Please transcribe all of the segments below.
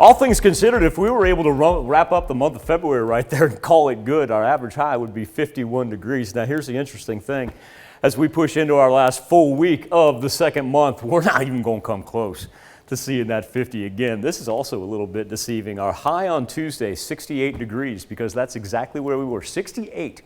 All things considered, if we were able to wrap up the month of February right there and call it good, our average high would be 51 degrees. Now, here's the interesting thing. As we push into our last full week of the second month, we're not even going to come close to seeing that 50 again. This is also a little bit deceiving. Our high on Tuesday, 68 degrees, because that's exactly where we were, 68.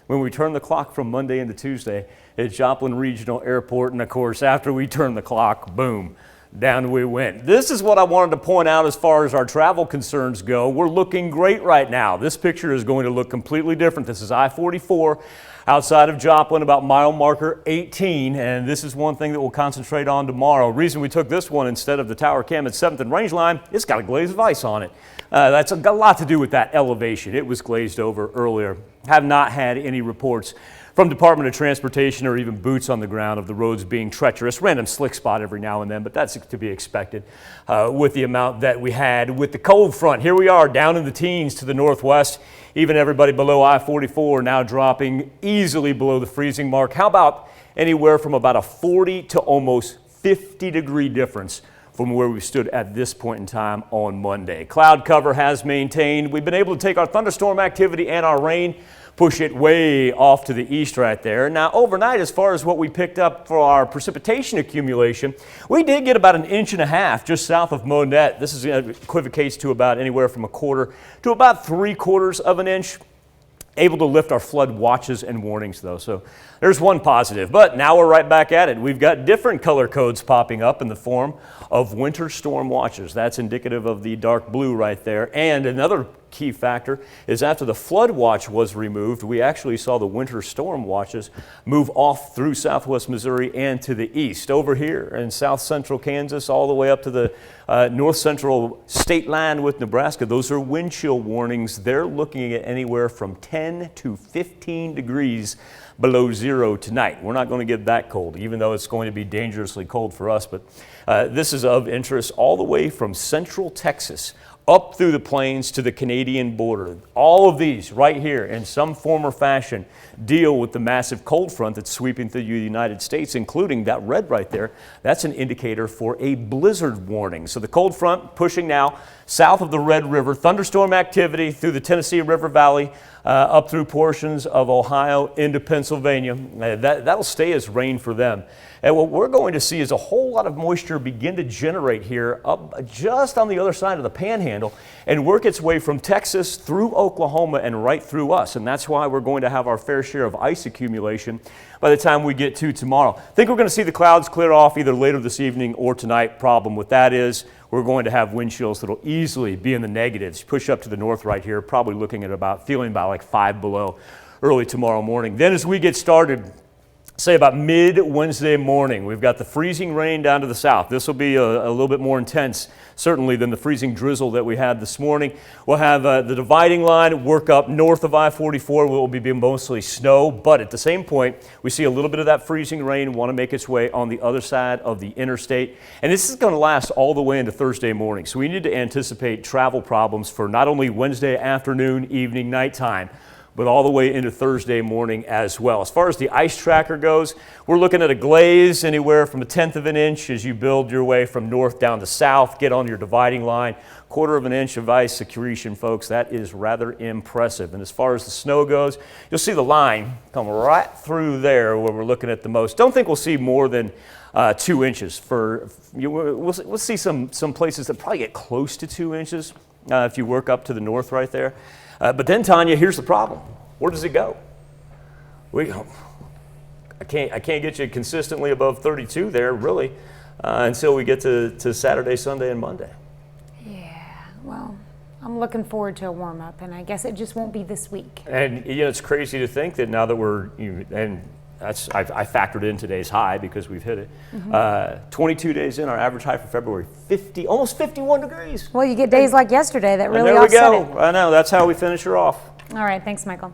When we turned the clock from Monday into Tuesday at Joplin Regional Airport, and of course, after we turned the clock, boom, down we went. This is what I wanted to point out as far as our travel concerns go. We're looking great right now. This picture is going to look completely different. This is I-44 outside of Joplin, about mile marker 18, and this is one thing that we'll concentrate on tomorrow. Reason we took this one instead of the Tower Cam at 7th and Range Line, it's got a glaze of ice on it. That's got a lot to do with that elevation. It was glazed over earlier. Have not had any reports from Department of Transportation or even boots on the ground of the roads being treacherous. Random slick spot every now and then, but that's to be expected with the amount that we had with the cold front. Here we are down in the teens to the northwest. Even everybody below I-44 now dropping easily below the freezing mark. How about anywhere from about a 40 to almost 50 degree difference from where we stood at this point in time on Monday. Cloud cover has maintained. We've been able to take our thunderstorm activity and our rain, push it way off to the east right there. Now overnight, as far as what we picked up for our precipitation accumulation, we did get about 1.5 inches just south of Monette. This is equivocates to about anywhere from 1/4 to about 3/4 of an inch. Able to lift our flood watches and warnings though, so there's one positive. But now we're right back at it. We've got different color codes popping up in the form of winter storm watches. That's indicative of the dark blue right there. And another key factor is after the flood watch was removed, we actually saw the winter storm watches move off through southwest Missouri and to the east. Over here in south central Kansas, all the way up to the north central state line with Nebraska, those are wind chill warnings. They're looking at anywhere from 10 to 15 degrees below zero tonight. We're not going to get that cold, even though it's going to be dangerously cold for us. But this is of interest all the way from central Texas up through the plains to the Canadian border. All of these right here in some form or fashion deal with the massive cold front that's sweeping through the United States, including that red right there. That's an indicator for a blizzard warning. So the cold front pushing now south of the Red River, thunderstorm activity through the Tennessee River Valley, up through portions of Ohio into Pennsylvania. That'll stay as rain for them. And what we're going to see is a whole lot of moisture begin to generate here up just on the other side of the panhandle and work its way from Texas through Oklahoma and right through us. And that's why we're going to have our fair share of ice accumulation by the time we get to tomorrow. I think we're going to see the clouds clear off either later this evening or tonight. Problem with that is we're going to have wind chills that'll easily be in the negatives. Push up to the north right here, probably looking at feeling about like 5 below early tomorrow morning. Then as we get started, say about mid-Wednesday morning, we've got the freezing rain down to the south. This will be a little bit more intense, certainly, than the freezing drizzle that we had this morning. We'll have the dividing line work up north of I-44, where it will be mostly snow. But at the same point, we see a little bit of that freezing rain want to make its way on the other side of the interstate. And this is going to last all the way into Thursday morning. So we need to anticipate travel problems for not only Wednesday afternoon, evening, nighttime, but all the way into Thursday morning as well. As far as the ice tracker goes, we're looking at a glaze anywhere from 1/10 of an inch as you build your way from north down to south, get on your dividing line. 1/4 of an inch of ice accretion, folks. That is rather impressive. And as far as the snow goes, you'll see the line come right through there where we're looking at the most. Don't think we'll see more than 2 inches. We'll see some places that probably get close to 2 inches if you work up to the north right there. But then, Tanya, here's the problem. Where does it go? I can't get you consistently above 32 there, really, until we get to Saturday, Sunday, and Monday. Yeah, well, I'm looking forward to a warm-up, and I guess it just won't be this week. And it's crazy to think that now that I factored in today's high because we've hit it. 22 days in, our average high for February, almost 51 degrees. Well, you get days like yesterday that really offset it. There we go. I know, that's how we finish her off. All right, thanks, Michael.